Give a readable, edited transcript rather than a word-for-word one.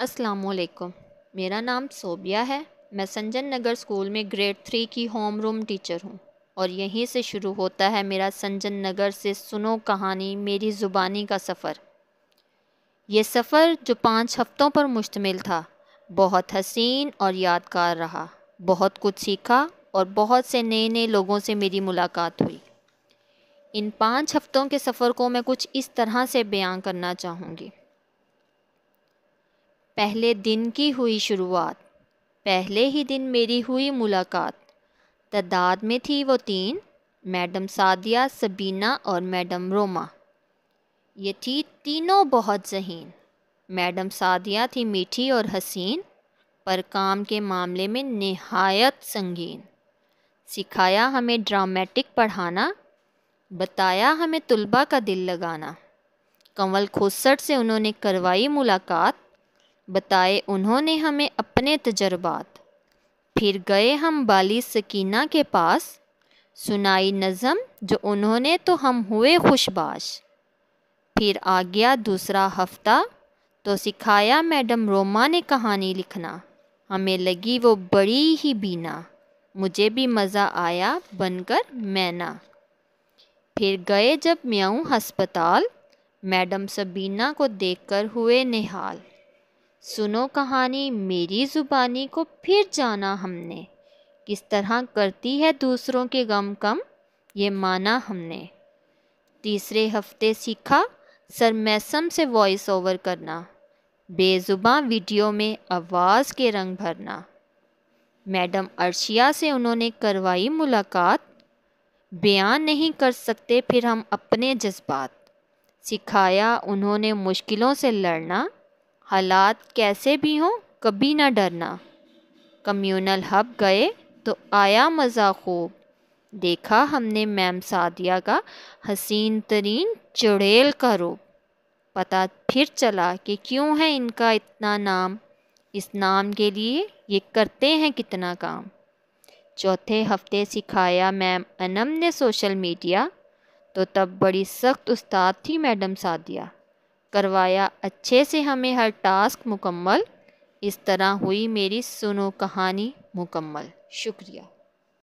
السلام علیکم، میرا نام صوبیہ ہے۔ میں سنجن نگر اسکول میں گریڈ 3 کی ہوم روم ٹیچر ہوں اور یہیں سے شروع ہوتا ہے میرا سنجن نگر سے سنو کہانی میری زبانی کا سفر۔ یہ سفر جو 5 ہفتوں پر مشتمل تھا بہت حسین اور یادگار رہا۔ بہت کچھ سیکھا اور بہت سے نئے لوگوں سے میری ملاقات ہوئی۔ ان 5 ہفتوں کے سفر کو میں کچھ اس طرح سے بیان کرنا چاہوں گی۔ پہلے دن کی ہوئی شروعات۔ پہلے ہی دن میری ہوئی ملاقات۔ تعداد میں تھی وہ 3، میڈم سعدیہ، سبینہ اور میڈم روما۔ یہ تھی تینوں بہت ذہین۔ میڈم سعدیہ تھی میٹھی اور حسین، پر کام کے معاملے میں نہایت سنگین۔ سکھایا ہمیں ڈرامٹک پڑھانا، بتایا ہمیں طلباء کا دل لگانا۔ کنول کھوسٹ سے انہوں نے کروائی ملاقات، بتائے انہوں نے ہمیں اپنے تجربات۔ پھر گئے ہم بالی سکینہ کے پاس، سنائی نظم جو انہوں نے تو ہم ہوئے خوش باش۔ پھر آ گیا دوسرا ہفتہ تو سکھایا میڈم روما نے کہانی لکھنا، ہمیں لگی وہ بڑی ہی بینا، مجھے بھی مزہ آیا بن کر مینا۔ پھر گئے جب میاؤں ہسپتال، میڈم سبینہ کو دیکھ کر ہوئے نہال۔ سنو کہانی میری زبانی کو پھر جانا ہم نے، کس طرح کرتی ہے دوسروں کے غم کم، یہ مانا ہم نے۔ تیسرے ہفتے سیکھا سر میسم سے وائس اوور کرنا، بے زباں ویڈیو میں آواز کے رنگ بھرنا۔ میڈم عرشیہ سے انہوں نے کروائی ملاقات، بیان نہیں کر سکتے پھر ہم اپنے جذبات۔ سکھایا انہوں نے مشکلوں سے لڑنا، حالات کیسے بھی ہوں کبھی نہ ڈرنا۔ کمیونل ہب گئے تو آیا مزہ خوب، دیکھا ہم نے میم سعدیہ کا حسین ترین چڑیل کا روپ۔ پتہ پھر چلا کہ کیوں ہے ان کا اتنا نام، اس نام کے لیے یہ کرتے ہیں کتنا کام۔ چوتھے ہفتے سکھایا میم انم نے سوشل میڈیا، تو تب بڑی سخت استاد تھی میڈم سعدیہ۔ کروایا اچھے سے ہمیں ہر ٹاسک مکمل، اس طرح ہوئی میری سنو کہانی مکمل۔ شکریہ۔